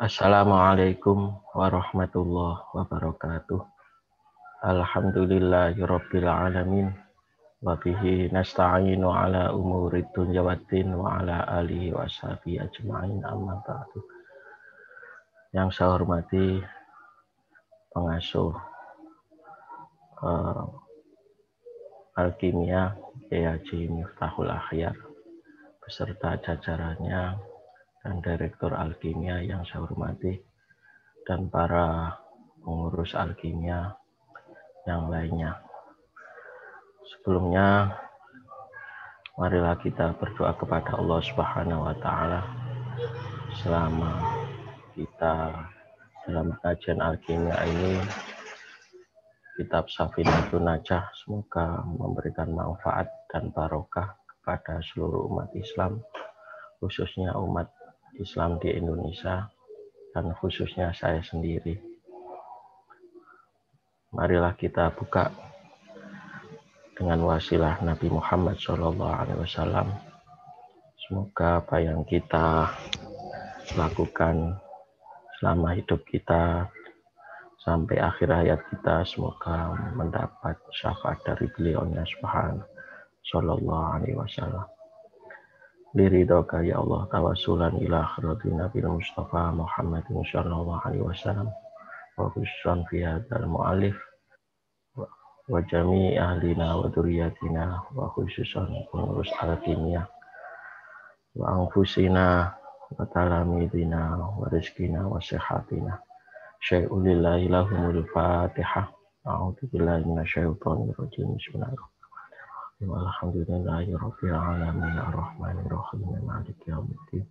Assalamualaikum warahmatullahi wabarakatuh. Alhamdulillahirabbil alamin wa bihi nasta'inu ala umuri dunya waddin wa ala alihi washabihi ajma'in amma ba'du. Yang saya hormati pengasuh Alkimia Kiai Haji Miftahul Akhyar beserta jajarannya dan Direktur Alkimia yang saya hormati dan para pengurus Alkimia yang lainnya. Sebelumnya, marilah kita berdoa kepada Allah Subhanahu wa Ta'ala selama kita dalam kajian Alkimia ini, kitab Safinatun Najah, semoga memberikan manfaat dan barokah kepada seluruh umat Islam, khususnya umat Islam di Indonesia dan khususnya saya sendiri. Marilah kita buka dengan wasilah Nabi Muhammad SAW. Semoga apa yang kita lakukan selama hidup kita sampai akhir hayat kita, semoga mendapat syafaat dari beliaunya Subhanahu Sallallahu Alaihi Wasallam. Liridhoka ya Allah tawasulan ila akhirati Nabi Mustafa Muhammadin Sallallahu Alaihi Wasallam wa khususan fi hadzal mu'alif wa jami' ahlina wa dzurriyyatina wa khususan pengurus Alkimia wa anfusina wa talamidina wa rizkina wa sihatina syai'ulillahi lahumul fatihah. A'udzubillahi minasyaitonir rajim. Bismillahirrahmanirrahim. Alhamdulillahi rabbil alamin arrahmanir rahim maliki yaumiddin.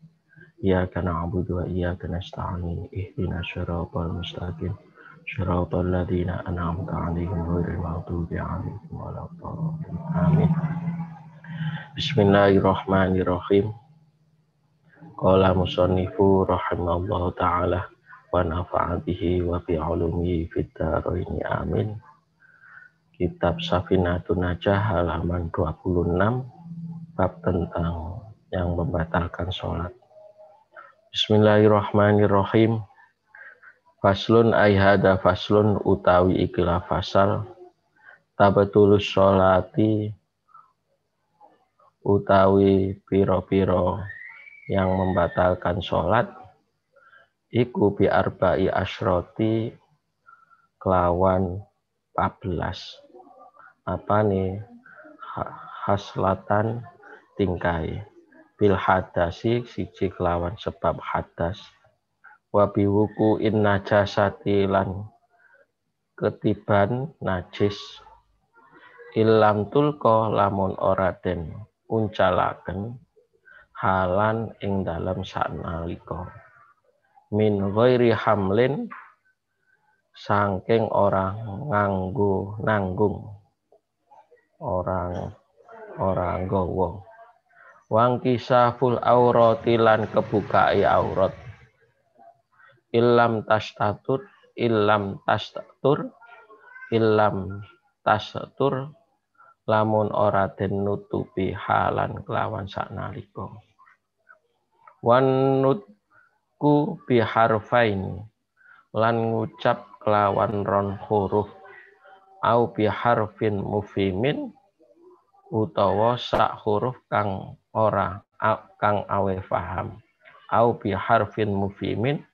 Iyyaka na'budu wa iyyaka nasta'in ihdinas siratal mustaqim siratal ladzina an'amta 'alaihim ghairil maghdubi 'alaihim waladdallin. Amin. Bismillahirrahmanirrahim. Qala musannifu rahimallahu ta'ala wa nafa'a bihi wa bi 'ulumihi fid dharain amin. Kitab Safinatun Najah halaman 26 bab tentang yang membatalkan sholat. Bismillahirrahmanirrahim. Faslun ayhada faslun utawi ikilah fasal tabatulus sholati utawi piro-piro yang membatalkan sholat iku bi arba'i asyroti kelawan 14. Apa nih haslatan tingkai bil hadasi siji kelawan sebab hadas wa biwuku in najasati lan ketiban najis ilam tulko lamun ora den uncalaken halan ing dalem sanalika min ghairi hamlin saking orang nanggung orang nggawa wang kisaful aurati lan kebukai aurat illam tastatur lamun ora den nutupi halan kelawan saknalika wan nutku biharfain lan ngucap kelawan ron huruf au biharfin mufimin utawa sak huruf kang awe faham au biharfin mufimin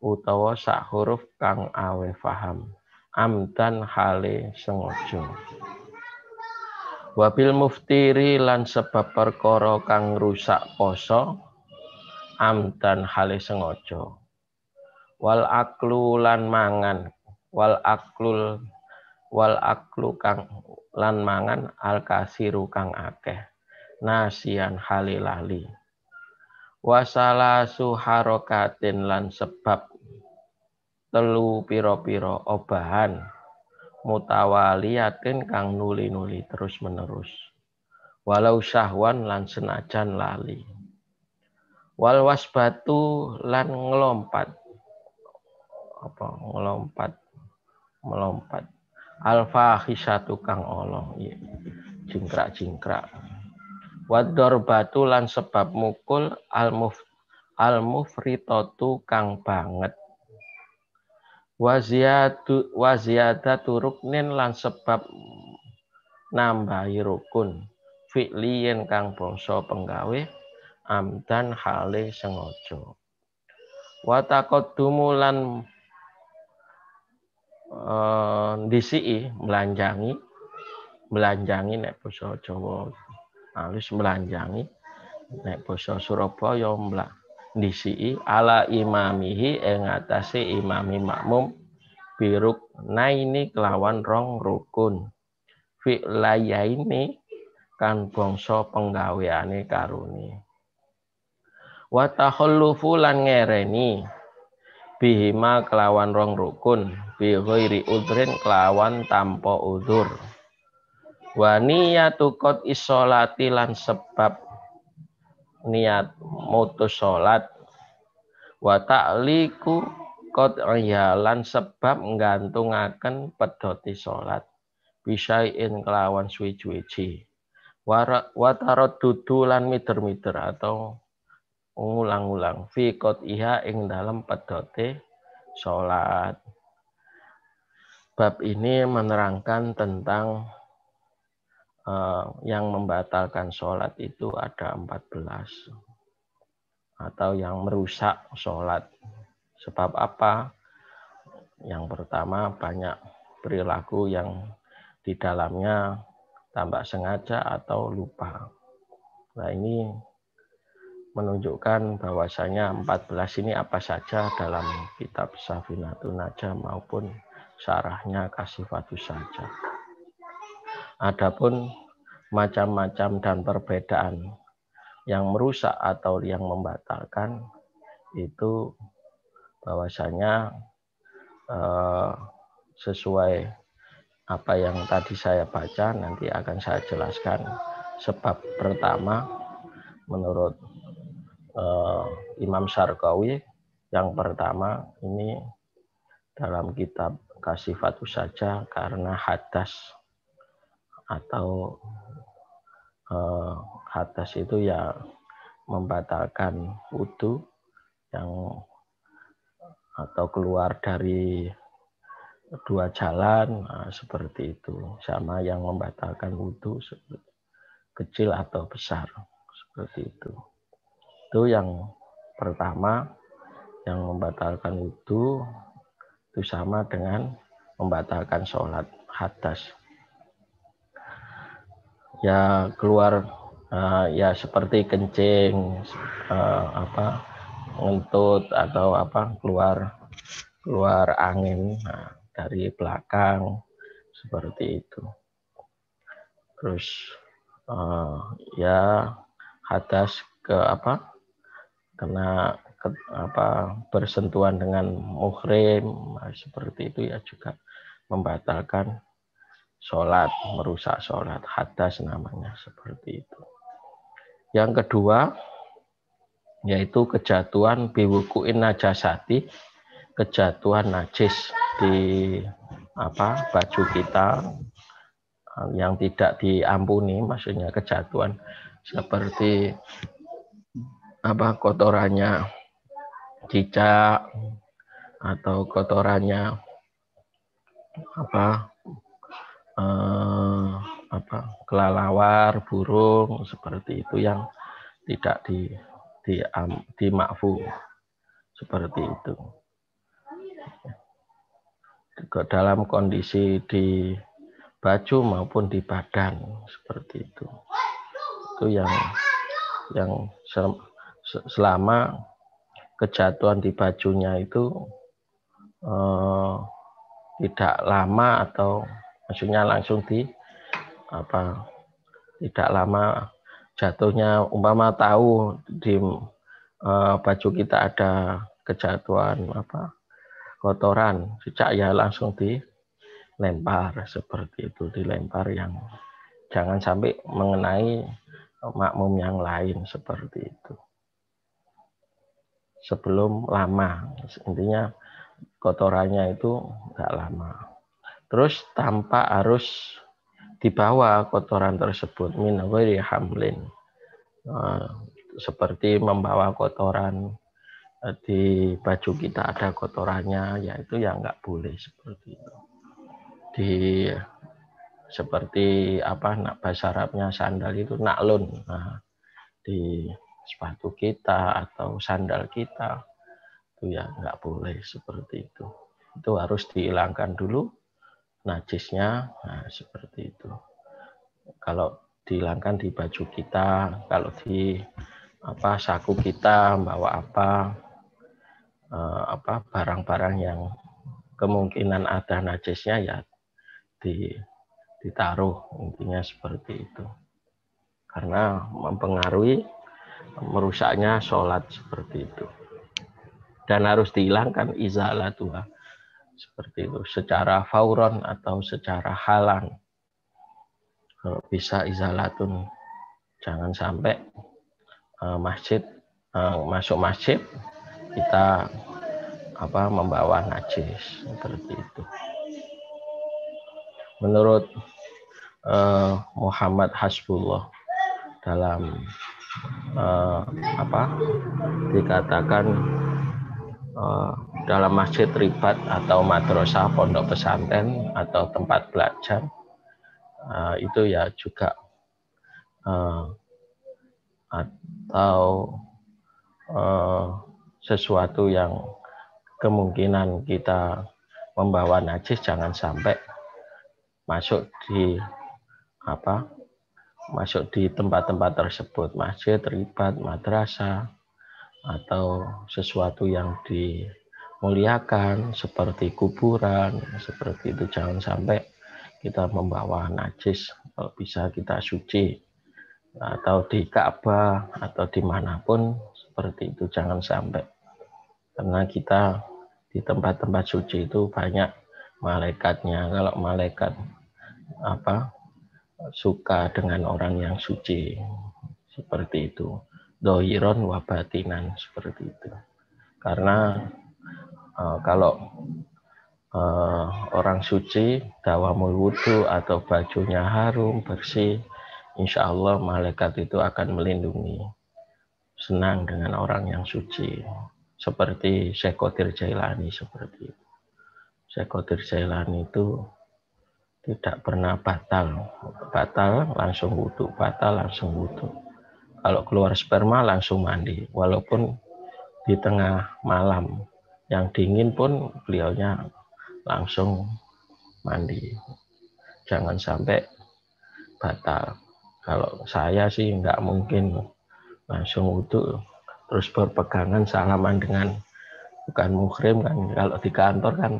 utawa sak huruf kang awe faham amdan hale sengaja wabil muftiri lan sebab perkara kang rusak poso amdan hale sengaja wal aklu lan mangan wal aklu kang lan mangan al kasiru kang akeh nasian halilali wasalasu harokatin lan sebab telu piro-piro obahan mutawaliyatin kang nuli-nuli terus menerus walau syahwan lan senajan lali wal wasbatu lan melompat al-fahisatu kang olong jingkrak-jingkrak wad darbatu lan sebab mukul al-mufritatu kang banget. Waziyadatu ruknin lan sebab nambahi rukun fi'liyen kang bangsa penggawe amdan hale sengaja. Wa taqaddumu lan ndisiki melanjangi nek basa Jawa halus melanjangi nek basa Surabaya ndisiki ala imamihi ing atase imami makmum biruk naini kelawan rong rukun fi'layaini kan bangsa penggaweane karone wa takhallufu lan ngereni bihima kelawan rong rukun bi ghairi udrin kelawan tanpa udzur wa niyatu qad isolati lan sebab niat mutus salat wa ta'liku qad iyalan sebab nggantungaken pedhoti salat bisain kelawan suwi-suwi wa taraddudu lan mider-mider atau ngulang-ulang fi qad iha ing dalam pedhote salat. Bab ini menerangkan tentang yang membatalkan sholat itu ada 14 atau yang merusak sholat. Sebab apa? Yang pertama banyak perilaku yang di dalamnya tanpa sengaja atau lupa. Nah ini menunjukkan bahwasanya 14 ini apa saja dalam kitab Safinatun Najah maupun syarahnya Kasifatus Sajah. Adapun macam-macam dan perbedaan yang merusak atau yang membatalkan itu bahwasanya sesuai apa yang tadi saya baca nanti akan saya jelaskan. Sebab pertama menurut Imam Syarqawi yang pertama ini dalam kitab Kasifatus Sajah karena hadas atau hadas itu ya membatalkan wudu yang atau keluar dari dua jalan seperti itu sama yang membatalkan wudu kecil atau besar seperti itu yang pertama yang membatalkan wudu itu sama dengan membatalkan sholat hadas ya keluar ya seperti kencing ngentut atau keluar angin dari belakang seperti itu. Terus ya hadas karena bersentuhan dengan muhrim seperti itu ya juga membatalkan sholat, merusak sholat, hadas namanya seperti itu. Yang kedua yaitu kejatuhan biwukuin najasati, kejatuhan najis di baju kita yang tidak diampuni, maksudnya kejatuhan seperti kotorannya cicak atau kotorannya kelelawar, burung seperti itu yang tidak dimakfu seperti itu. Dalam kondisi di baju maupun di badan seperti itu. Itu yang selama kejatuhan di bajunya itu tidak lama atau maksudnya langsung tidak lama jatuhnya, umpama tahu di baju kita ada kejatuhan kotoran cicak ya langsung dilempar seperti itu, dilempar yang jangan sampai mengenai makmum yang lain seperti itu sebelum lama, intinya kotorannya itu enggak lama. Terus tanpa harus dibawa kotoran tersebut min ghairi hamlin, seperti membawa kotoran di baju kita ada kotorannya, ya itu ya nggak boleh seperti itu. Seperti apa bahasa Arabnya sandal itu naklun. Nah, di sepatu kita atau sandal kita itu ya nggak boleh seperti itu. Itu harus dihilangkan dulu najisnya. Nah, seperti itu. Kalau dihilangkan di baju kita, kalau di saku kita bawa barang-barang yang kemungkinan ada najisnya ya ditaruh, intinya seperti itu. Karena mempengaruhi merusaknya sholat seperti itu. Dan harus dihilangkan izalatuha seperti itu secara fauron atau secara halan. Kalau bisa izalatun, jangan sampai masuk masjid kita membawa najis seperti itu. Menurut Muhammad Hasbullah dalam dikatakan dalam masjid ribat atau madrasah, pondok pesantren atau tempat belajar itu ya juga atau sesuatu yang kemungkinan kita membawa najis, jangan sampai masuk di tempat-tempat tersebut, masjid, ribat, madrasah, atau sesuatu yang dimuliakan seperti kuburan, seperti itu. Jangan sampai kita membawa najis. Kalau bisa kita suci, atau di Ka'bah atau dimanapun seperti itu, jangan sampai. Karena kita di tempat-tempat suci itu banyak malaikatnya. Kalau malaikat suka dengan orang yang suci, seperti itu. Dohiron wabatinan, seperti itu. Karena kalau orang suci dawamul wudu atau bajunya harum bersih, insya Allah malaikat itu akan melindungi, senang dengan orang yang suci. Seperti Syekh Qadir Jailani, seperti itu. Syekh Qadir Jailani itu tidak pernah batal langsung wudu, batal langsung wudu. Kalau keluar sperma langsung mandi, walaupun di tengah malam yang dingin pun beliaunya langsung mandi. Jangan sampai batal. Kalau saya sih nggak mungkin langsung wudu terus berpegangan salaman dengan bukan muhrim kan. Kalau di kantor kan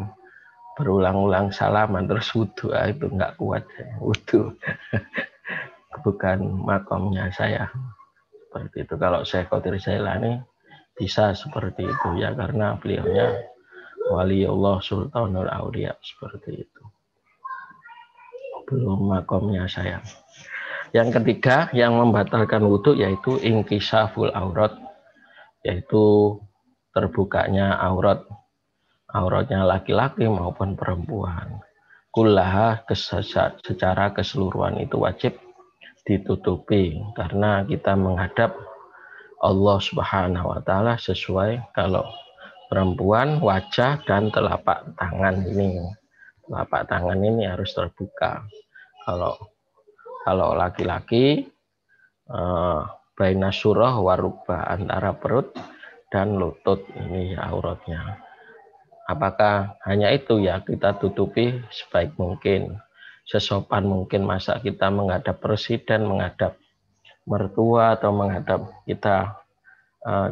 berulang-ulang salaman terus wudu, itu nggak kuat wudu. Bukan makomnya saya. Seperti itu. Kalau Syekh Qadir Jailani bisa seperti itu ya, karena beliaunya waliullah sultanul aulia, seperti itu. Belum makomnya saya. Yang ketiga yang membatalkan wudhu yaitu inkisaful aurat, yaitu terbukanya auratnya laki-laki maupun perempuan. Kullaha secara keseluruhan itu wajib ditutupi, karena kita menghadap Allah Subhanahu wa Ta'ala. Sesuai kalau perempuan wajah dan telapak tangan ini harus terbuka. Kalau laki-laki baina surah warubah, antara perut dan lutut ini auratnya. Apakah hanya itu ya kita tutupi sebaik mungkin, sesopan mungkin. Masa kita menghadap presiden, menghadap mertua, atau menghadap kita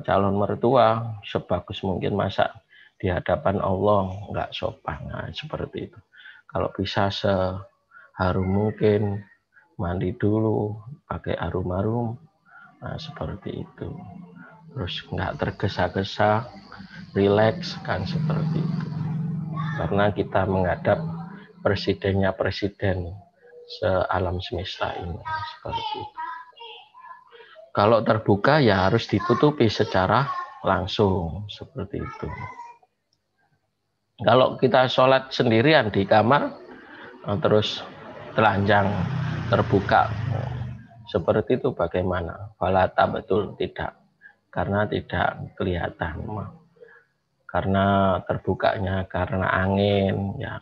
calon mertua sebagus mungkin, masa di hadapan Allah nggak sopan? Nah, seperti itu. Kalau bisa seharum mungkin, mandi dulu pakai harum-harum, nah seperti itu. Terus nggak tergesa-gesa, rileks kan, seperti itu. Karena kita menghadap presidennya presiden sealam semesta ini, seperti itu. Kalau terbuka ya harus ditutupi secara langsung, seperti itu. Kalau kita sholat sendirian di kamar terus telanjang terbuka seperti itu, bagaimana? Falata, betul tidak. karena tidak kelihatan, karena terbukanya karena angin ya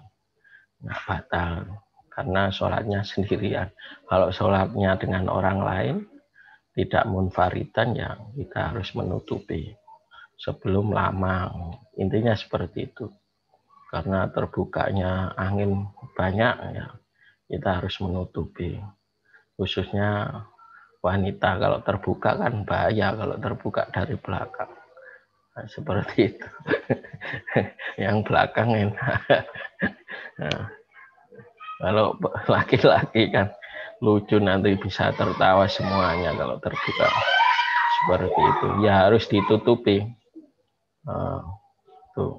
nggak batal, karena sholatnya sendirian. Kalau sholatnya dengan orang lain tidak munfaridan ya kita harus menutupi sebelum lama, intinya seperti itu. Karena terbukanya angin banyak ya kita harus menutupi, khususnya wanita. Kalau terbuka kan bahaya, kalau terbuka dari belakang. Nah, seperti itu. Yang belakang enak. Nah, kalau laki-laki kan lucu, nanti bisa tertawa semuanya kalau terbuka. Seperti itu. Ya harus ditutupi. Tuh.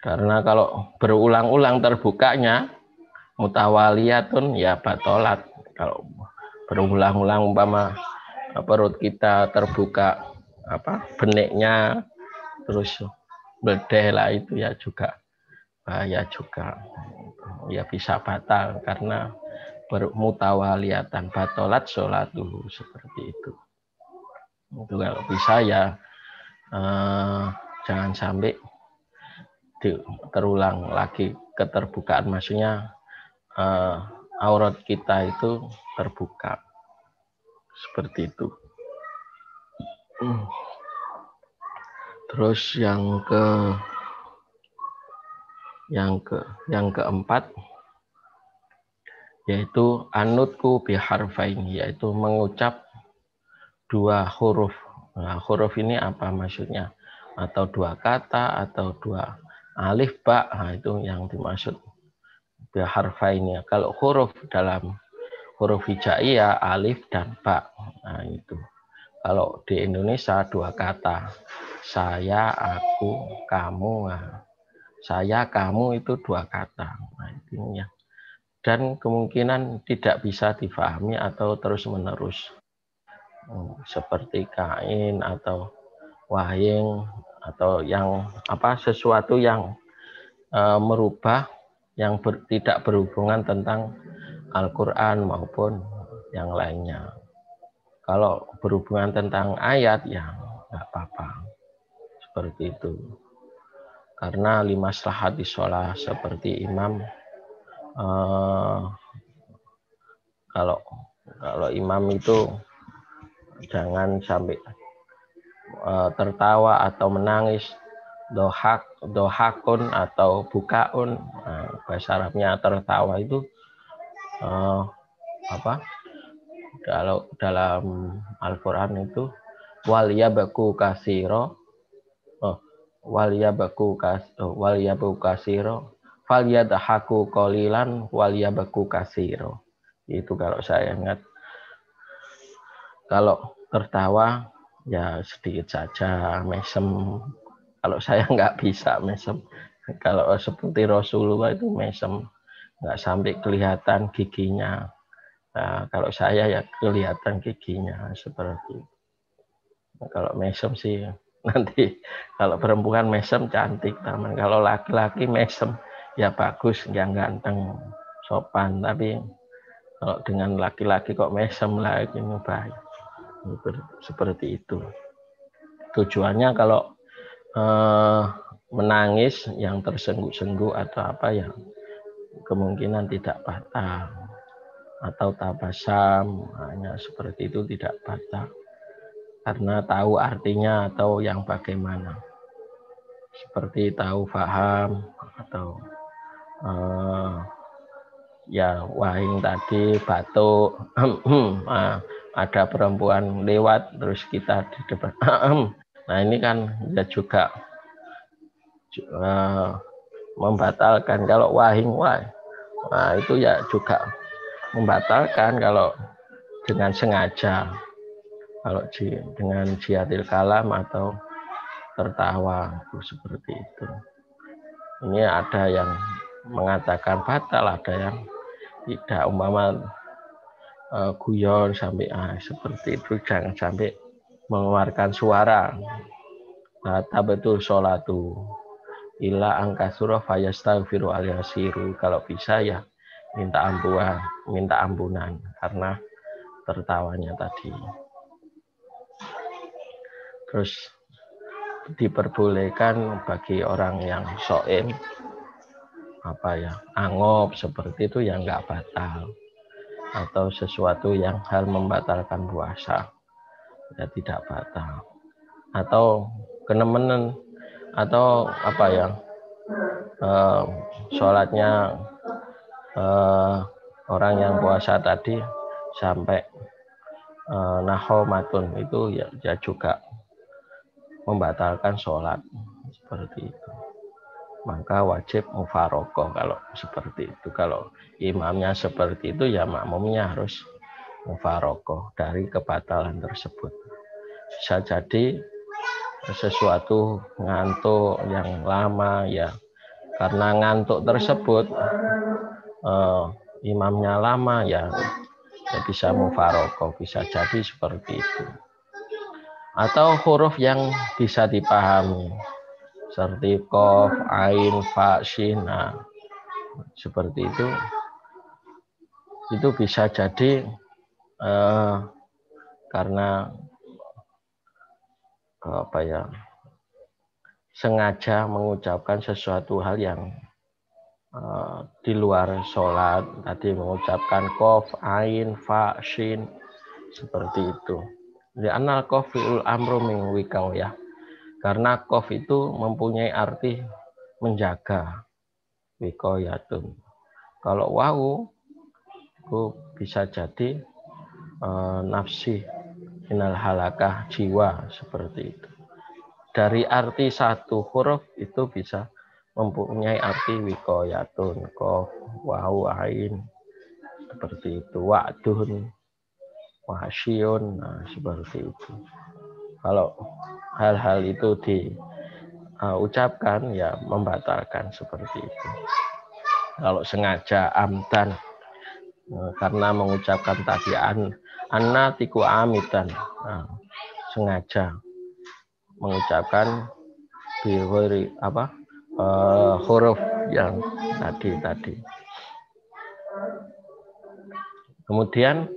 Karena kalau berulang-ulang terbukanya mutawaliyatun ya batolat. Kalau berulang-ulang umpama perut kita terbuka beniknya terus beledeh lah, itu ya juga bahaya juga, ya bisa batal karena bermutawaliyatan, batolat sholat dulu, seperti itu. Itu kalau bisa ya jangan sampai terulang lagi keterbukaan, maksudnya aurat kita itu terbuka, seperti itu. Terus yang keempat yaitu anutku biharfain, yaitu mengucap dua huruf. Nah, huruf ini apa maksudnya? Atau dua kata atau dua alif ba, nah, itu yang dimaksud biharfain ya. Kalau huruf dalam huruf hijaiyah alif dan ba, nah itu. Kalau di Indonesia dua kata, saya, aku, kamu. Nah, saya, kamu itu dua kata. Nah, ini ya. Dan kemungkinan tidak bisa difahami atau terus-menerus. Seperti kain atau wahing atau yang sesuatu yang merubah yang tidak berhubungan tentang Al-Quran maupun yang lainnya. Kalau berhubungan tentang ayat ya nggak apa-apa, seperti itu. Karena limaslahati sholat, seperti imam kalau imam itu jangan sampai tertawa atau menangis, dohakun atau bukaun. Nah, bahasa Arabnya tertawa itu kalau dalam Al-Quran itu waliyabaku kasiro, waliyabaku kasiro, falyadhaku qalilan waliyabaku kasiro. Itu kalau saya ingat. Kalau tertawa ya sedikit saja, mesem. Kalau saya nggak bisa mesem. Kalau seperti Rasulullah itu mesem, nggak sampai kelihatan giginya. Nah, kalau saya ya kelihatan giginya, seperti itu. Nah, kalau mesem sih nanti, kalau perempuan mesem cantik, teman. Kalau laki-laki mesem ya bagus, yang ganteng, sopan. Tapi kalau dengan laki-laki kok mesem lagi, ini bahaya. Seperti itu. Tujuannya kalau menangis yang tersengguk-sengguk atau apa ya kemungkinan tidak batal, atau tabasam hanya seperti itu tidak batal karena tahu artinya atau yang bagaimana, seperti tahu paham atau ya wahing tadi batuk. Ada perempuan lewat terus kita di depan. Nah ini kan ya juga membatalkan. Kalau wahing nah itu ya juga membatalkan kalau dengan sengaja, kalau dengan jihadil kalam atau tertawa itu seperti itu. Ini ada yang mengatakan batal, ada yang tidak. Umpama guyon sampai seperti itu, jangan sampai mengeluarkan suara. Tabatul sholatu ila angkasura fayastaghfiru al-yasiru. Kalau bisa ya minta ampunan karena tertawanya tadi. Terus diperbolehkan bagi orang yang shaim angop seperti itu yang nggak batal, atau sesuatu yang hal membatalkan puasa ya tidak batal, atau kenemenen, atau sholatnya orang yang puasa tadi sampai nahomatun itu ya juga membatalkan sholat seperti itu. Maka wajib mufarokoh kalau seperti itu. Kalau imamnya seperti itu ya makmumnya harus mufarokoh dari kebatalan tersebut. Bisa jadi sesuatu ngantuk yang lama ya, karena ngantuk tersebut imamnya lama ya bisa mufarokoh, bisa jadi seperti itu. Atau huruf yang bisa dipahami seperti qaf, ain, fa, shin, seperti itu bisa jadi karena sengaja mengucapkan sesuatu hal yang di luar sholat, tadi mengucapkan qaf, ain, fa, shin seperti itu. Li'anal qaf fi'ul amru min wiqayah. Karena qaf itu mempunyai arti menjaga, wiqayatun. Kalau wawu itu bisa jadi nafsi, minal halakah, jiwa, seperti itu. Dari arti satu huruf itu bisa mempunyai arti wiqayatun, qaf, wawu, ain, seperti itu, wa'dun, wasyun, seperti itu. Kalau hal-hal itu diucapkan ya membatalkan seperti itu. Kalau sengaja amdan karena mengucapkan tadi annatiku amidan, sengaja mengucapkan huruf yang tadi. Kemudian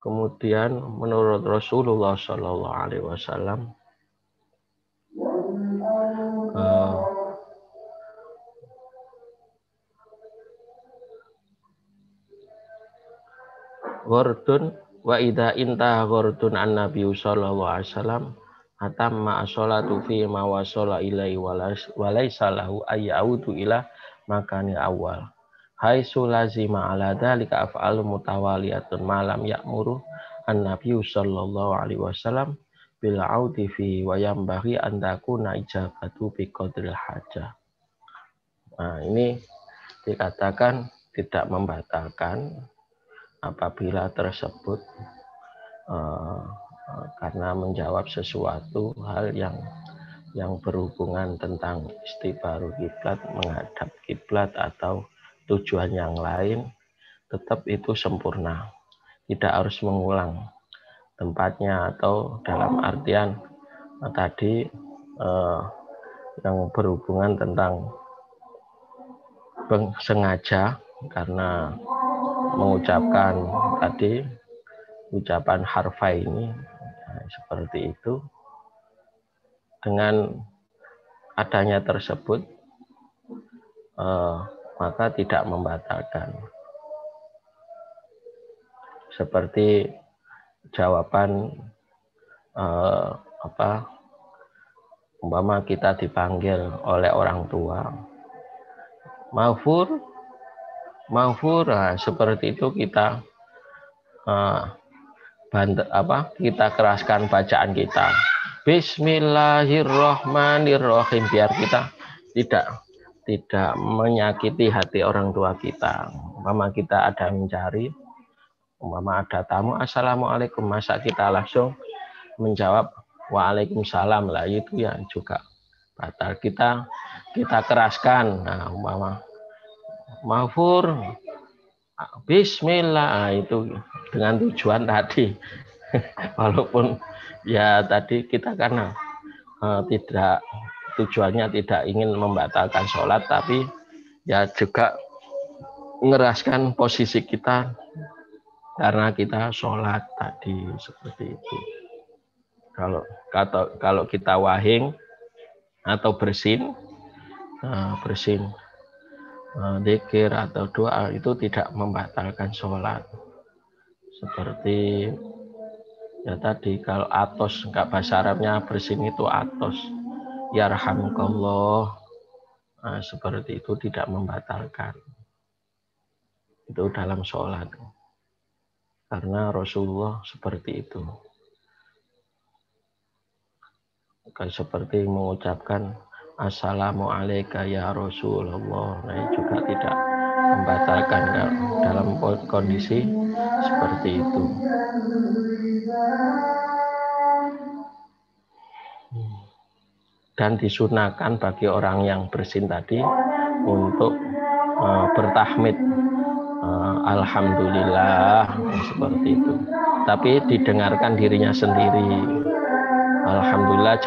kemudian menurut Rasulullah Shallallahu Alaihi Wasallam ghordun wa idza intaha ghordun an Nabi sallallahu alaihi wasallam atamma as-shalatu fi ma wasala ilai walaysa lahu ayyaudu ila makani awal haitsu lazima ala dzalika af'alu mutawaliyatun malam ya'muru an Nabi sallallahu alaihi wasallam bil audi fi wa yambaghi an takuna ijabatu bi qadril hajah. Nah, ini dikatakan tidak membatalkan apabila tersebut karena menjawab sesuatu hal yang berhubungan tentang istibaru kiblat, menghadap kiblat atau tujuan yang lain, tetap itu sempurna. Tidak harus mengulang tempatnya, atau dalam artian tadi yang berhubungan tentang sengaja karena mengucapkan tadi ucapan harfa ini seperti itu, dengan adanya tersebut maka tidak membatalkan. Seperti jawaban umpama kita dipanggil oleh orang tua, Maghfur, seperti itu kita kita keraskan bacaan kita. Bismillahirrahmanirrahim, biar kita tidak menyakiti hati orang tua kita. Umpama kita ada mencari, umpama ada tamu, assalamualaikum, masa kita langsung menjawab waalaikumsalam, lah itu ya juga batal. Kita keraskan, umpama Maghfur, Bismillah, itu dengan tujuan tadi. Walaupun ya tadi kita karena tidak tujuannya tidak ingin membatalkan sholat, tapi ya juga mengeraskan posisi kita karena kita sholat tadi seperti itu. Kalau kita wahing atau bersin zikir atau doa itu tidak membatalkan sholat. Seperti ya tadi, kalau atos, enggak bahasa Arabnya bersin itu atos, yarhamukallah, seperti itu tidak membatalkan. Itu dalam sholat. Karena Rasulullah seperti itu. Seperti mengucapkan Assalamualaikum ya Rasulullah. Nah, juga tidak membatalkan dalam kondisi seperti itu. Dan disunahkan bagi orang yang bersin tadi untuk bertahmid, alhamdulillah, seperti itu. Tapi didengarkan dirinya sendiri. Alhamdulillah,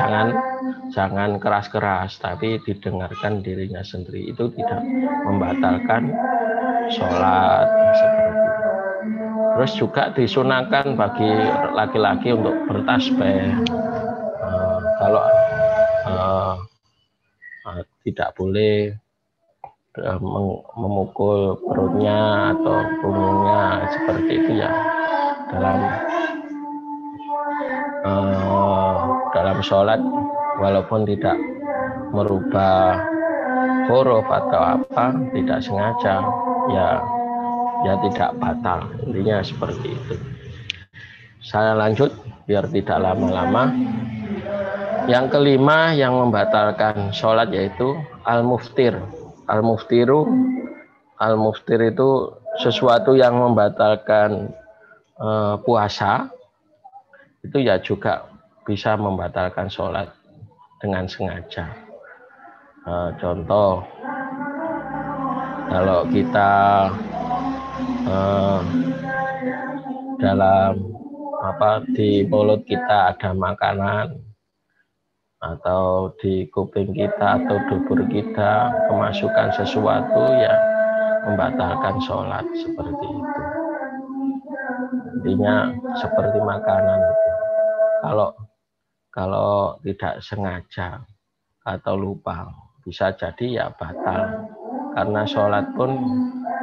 jangan keras-keras, tapi didengarkan dirinya sendiri. Itu tidak membatalkan sholat seperti itu. Terus juga disunahkan bagi laki-laki untuk bertasbih. Kalau tidak boleh memukul perutnya atau punggungnya seperti itu ya, dalam sholat, walaupun tidak merubah huruf atau apa, tidak sengaja, ya tidak batal. Intinya seperti itu. Saya lanjut biar tidak lama-lama. Yang kelima yang membatalkan sholat yaitu al-muftir. Al-muftir itu sesuatu yang membatalkan puasa. Itu ya juga bisa membatalkan sholat dengan sengaja. Contoh, kalau kita di mulut kita ada makanan, atau di kuping kita atau dubur kita kemasukan sesuatu, ya membatalkan sholat seperti itu. Intinya seperti makanan itu. Kalau tidak sengaja atau lupa, bisa jadi ya batal. Karena sholat pun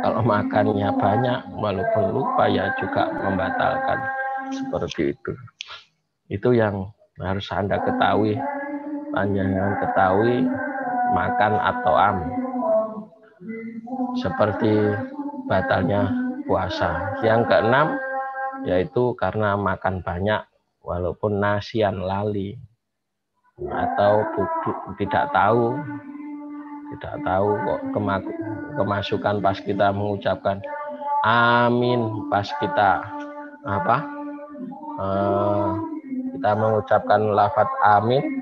kalau makannya banyak, walaupun lupa, ya juga membatalkan seperti itu. Itu yang harus Anda ketahui. Panjangan ketahui makan atau seperti batalnya puasa. Yang keenam yaitu karena makan banyak walaupun nasian lali, atau tidak tahu kok kemasukan pas kita mengucapkan amin, pas kita kita mengucapkan lafaz amin,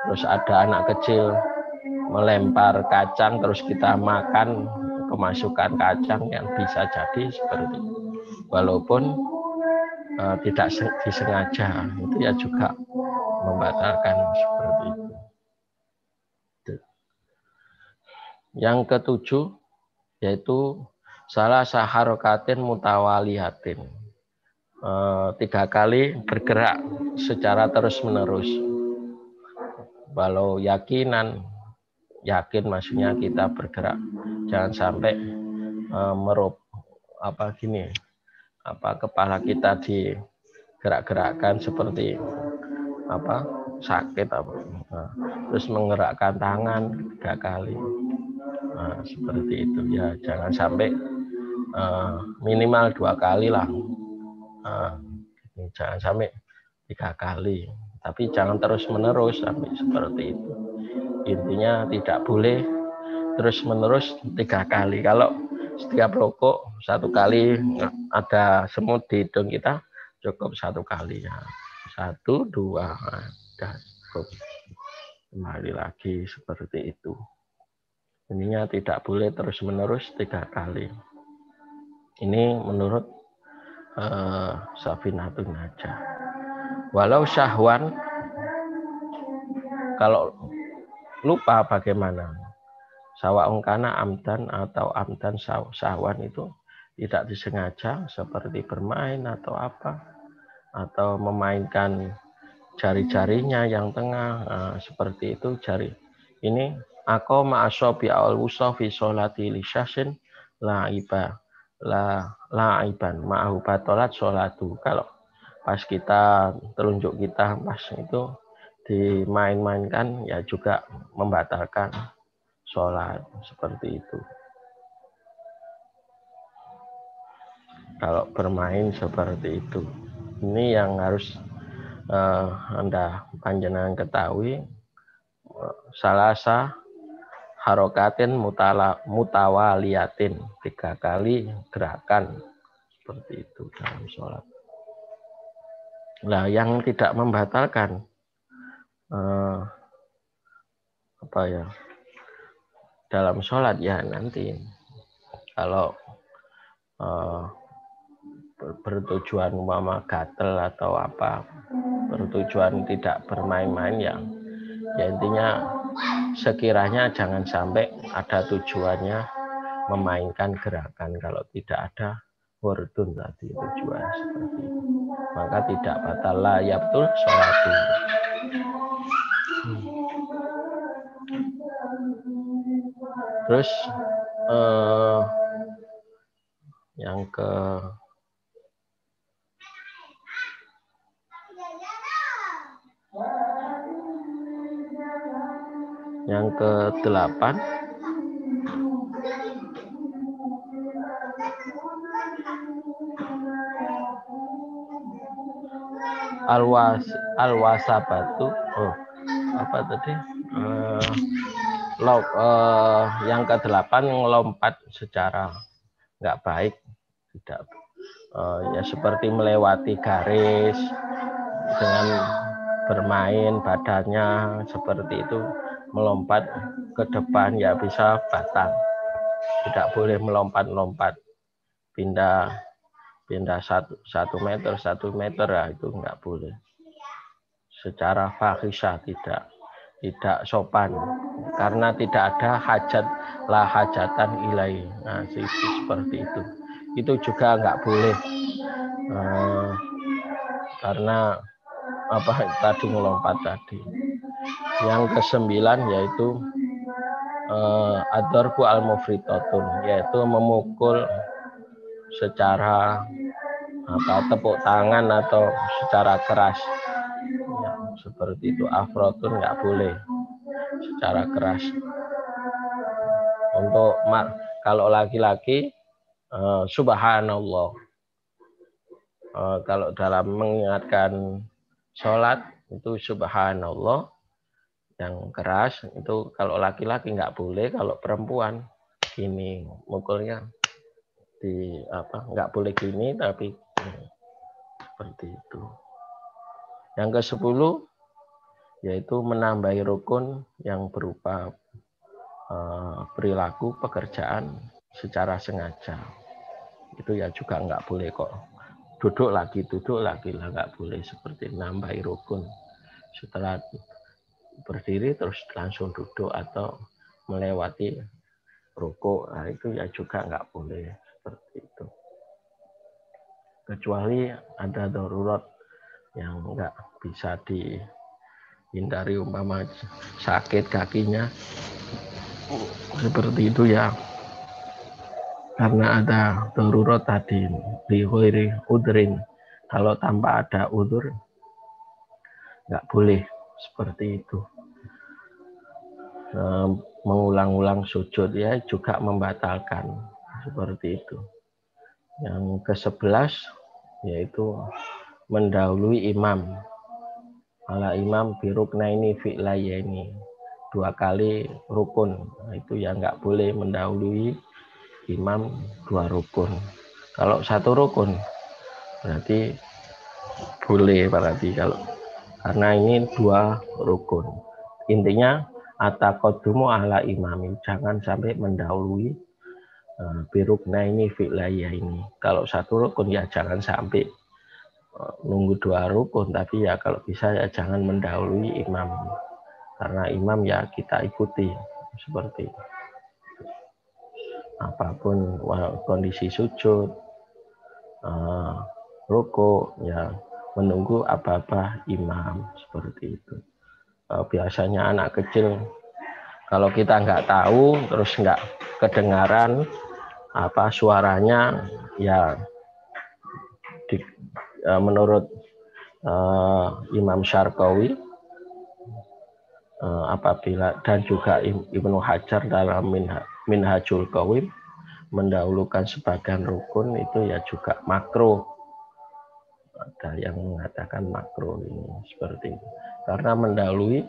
terus ada anak kecil melempar kacang, terus kita makan kemasukan kacang, yang bisa jadi seperti itu. Walaupun tidak disengaja, itu ya juga membatalkan seperti itu. Yang ketujuh yaitu salah saharokatin mutawalihatin, 3 kali bergerak secara terus-menerus. Walau yakin maksudnya kita bergerak, jangan sampai kepala kita digerak-gerakkan seperti sakit terus menggerakkan tangan 3 kali, seperti itu ya. Jangan sampai minimal 2 kali lah, jangan sampai 3 kali, tapi jangan terus-menerus sampai seperti itu. Intinya tidak boleh terus-menerus 3 kali. Kalau setiap rokok 1 kali ada semut di hidung kita, cukup 1 kali ya. 1, 2, dan cukup. Kembali lagi seperti itu. Intinya tidak boleh terus-menerus 3 kali. Ini menurut Safinatun Najah. Walau syahwan, kalau lupa bagaimana. Sawa'un kana amdan atau amdan sahwan itu tidak disengaja seperti bermain atau apa, atau memainkan jari-jarinya yang tengah, seperti itu jari. Ini aku ma'asobi awal wusa fi sholati li syahsin la'iban ma'ahu batolat sholatu. Kalau pas kita telunjuk kita pas itu dimain-mainkan ya juga membatalkan sholat, seperti itu. Kalau bermain seperti itu, ini yang harus Anda panjenengan ketahui. Salasa harokatin mutawaliyatin, 3 kali gerakan seperti itu dalam sholat. Nah, yang tidak membatalkan dalam sholat ya nanti kalau bertujuan umpama gatel atau apa, bertujuan tidak bermain-main ya intinya sekiranya jangan sampai ada tujuannya memainkan gerakan. Kalau tidak ada wardun tadi tujuan seperti itu, maka tidak batal la yabtul sholatu. Terus yang ke-8 alwasabatu. Apa tadi? Yang ke-8 ngelompat secara nggak baik, tidak ya seperti melewati garis dengan bermain badannya seperti itu, melompat ke depan ya bisa batal. Tidak boleh melompat-lompat pindah 1 meter ya, itu nggak boleh. Secara fahisyah tidak sopan, karena tidak ada hajat la hajatan ilai. Nah, seperti itu. Itu juga nggak boleh karena apa tadi melompat tadi. Yang ke-9 yaitu ad-darbu al-mufritatun, yaitu memukul secara tepuk tangan atau secara keras ya, seperti itu. Afrotun nggak boleh secara keras. Untuk kalau laki-laki subhanallah, kalau dalam mengingatkan sholat itu subhanallah yang keras. Itu kalau laki-laki nggak boleh. Kalau perempuan gini mukulnya nggak boleh gini, tapi seperti itu. Yang ke-10 yaitu menambahi rukun yang berupa perilaku pekerjaan secara sengaja. Itu ya juga nggak boleh kok. Duduk lagi lah, nggak boleh seperti nambahi rukun. Setelah berdiri terus langsung duduk atau melewati rukuk, nah itu ya juga nggak boleh seperti itu. Kecuali ada darurat yang nggak bisa dihindari, umpama sakit kakinya seperti itu ya, karena ada darurat tadi di ghairi udrin. Kalau tanpa ada udur nggak boleh seperti itu. Mengulang-ulang sujud ya juga membatalkan seperti itu. Yang ke-11 yaitu mendahului imam. Ala imam biruknaini fi'layaini, 2 kali rukun. Nah, itu ya nggak boleh mendahului imam 2 rukun. Kalau 1 rukun berarti boleh, berarti kalau karena ini 2 rukun. Intinya ataqaddumu ala imami, jangan sampai mendahului biruknaini fi'layaini. Kalau 1 rukun ya jangan sampai nunggu 2 rukun, tapi ya kalau bisa ya jangan mendahului imam. Karena imam ya kita ikuti seperti itu. Apapun kondisi sujud, ruku, ya menunggu apa-apa imam seperti itu. Biasanya anak kecil kalau kita nggak tahu terus nggak kedengaran apa suaranya, ya menurut Imam Syarqawi apabila dan juga Ibnu Hajar dalam Minhajul Qawim mendahulukan sebagian rukun itu ya juga makruh. Ada yang mengatakan makruh ini seperti itu. Karena mendahului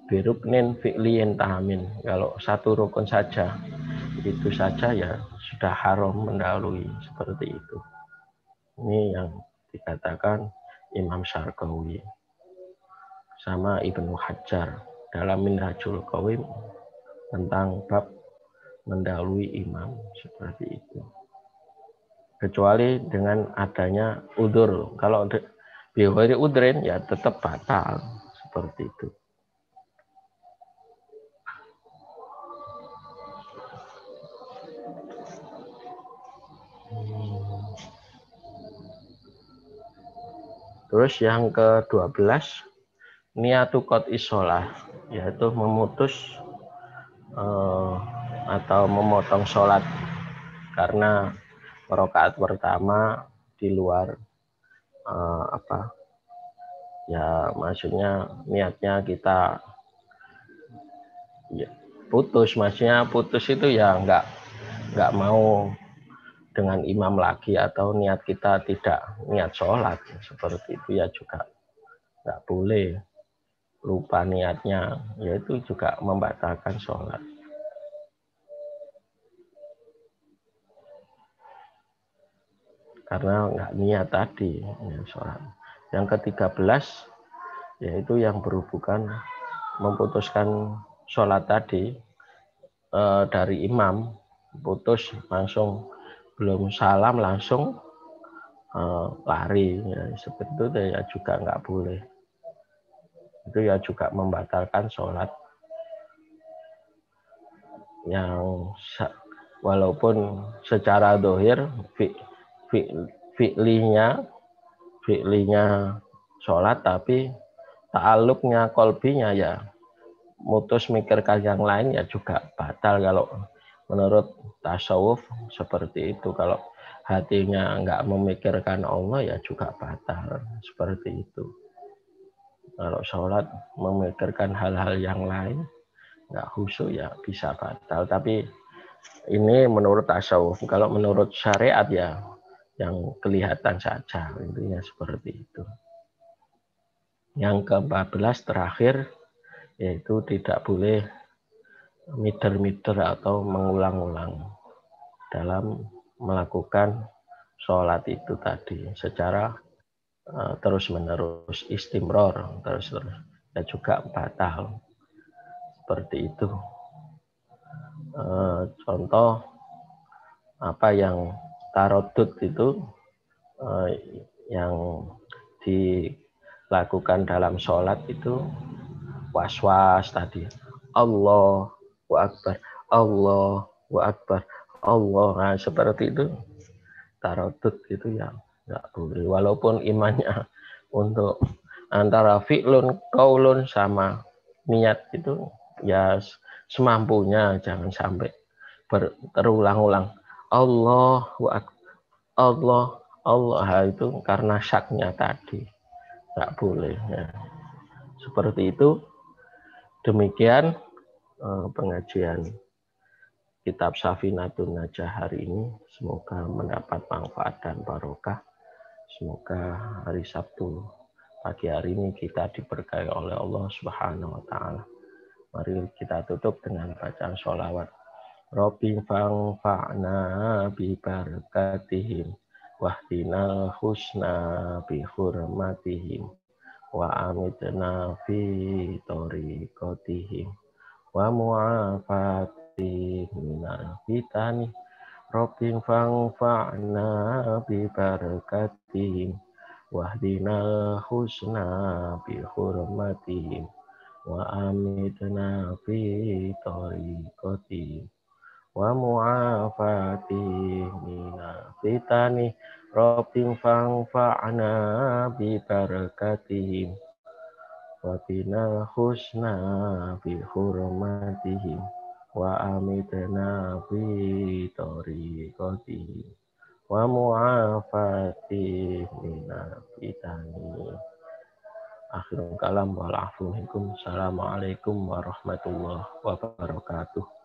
biruknin fi'liyin tahamin. Kalau satu rukun saja itu saja ya sudah haram mendahului seperti itu. Ini yang dikatakan Imam Syarqawi sama Ibnu Hajar dalam Minhajul Qawim tentang bab mendahului imam seperti itu. Kecuali dengan adanya udzur. Kalau bighairi udrin ya tetap batal seperti itu. Terus yang ke-12 niatu qat'i shalah, yaitu memutus atau memotong sholat karena rakaat pertama di luar ya maksudnya niatnya kita ya, putus, maksudnya putus itu ya nggak mau dengan imam lagi atau niat kita tidak niat sholat seperti itu ya juga nggak boleh. Lupa niatnya yaitu juga membatalkan sholat. Karena nggak niat tadi ya, sholat. Yang ke-13 yaitu yang berhubungan memutuskan sholat tadi dari imam, putus langsung belum salam langsung lari ya, seperti itu ya juga nggak boleh. Itu ya juga membatalkan sholat yang walaupun secara dohir fi'linya sholat, tapi ta'alluqnya kolbinya ya mutus mikirkan yang lain ya juga batal kalau menurut tasawuf seperti itu. Kalau hatinya nggak memikirkan Allah ya juga batal seperti itu. Kalau sholat memikirkan hal-hal yang lain nggak khusyuk ya bisa batal. Tapi ini menurut tasawuf. Kalau menurut syariat ya yang kelihatan saja, intinya seperti itu. Yang ke-14 terakhir yaitu tidak boleh mider-mider atau mengulang-ulang dalam melakukan sholat itu tadi secara terus-menerus, istimror terus-terus ya juga batal seperti itu. Contoh apa yang tarodud itu yang dilakukan dalam sholat itu was-was tadi, Allahu Akbar, Allahu Akbar, Allah, nah, seperti itu tarodud itu ya nggak boleh, walaupun imannya untuk antara fi'lun, qaulun sama niat itu ya semampunya, jangan sampai terulang-ulang Allahu Akbar, Allah itu karena syaknya tadi nggak boleh ya. Seperti itu. Demikian pengajian kitab Safinatun Najah hari ini. Semoga mendapat manfaat dan barokah. Semoga hari Sabtu pagi hari ini kita diberkahi oleh Allah Subhanahu wa taala. Mari kita tutup dengan bacaan sholawat. Rabbi fa'na bi barakatihim wahdinal husna bi hurmatihim wa amitna fi tariqatihim wa mu'afati minal fitani Rabbin fa'na bi barakatihim wahdinal husna bi hurmatihim wa amitna fi tariqati wa mu'afati mina fitani Rabbim fa'ana bi barakatihim wa bina husna bi hurmatihim wa amitna bi tariqatihim wa mu'afati mina fitani. Akhirul kalam wal afu minkum. Assalamualaikum warahmatullahi wabarakatuh.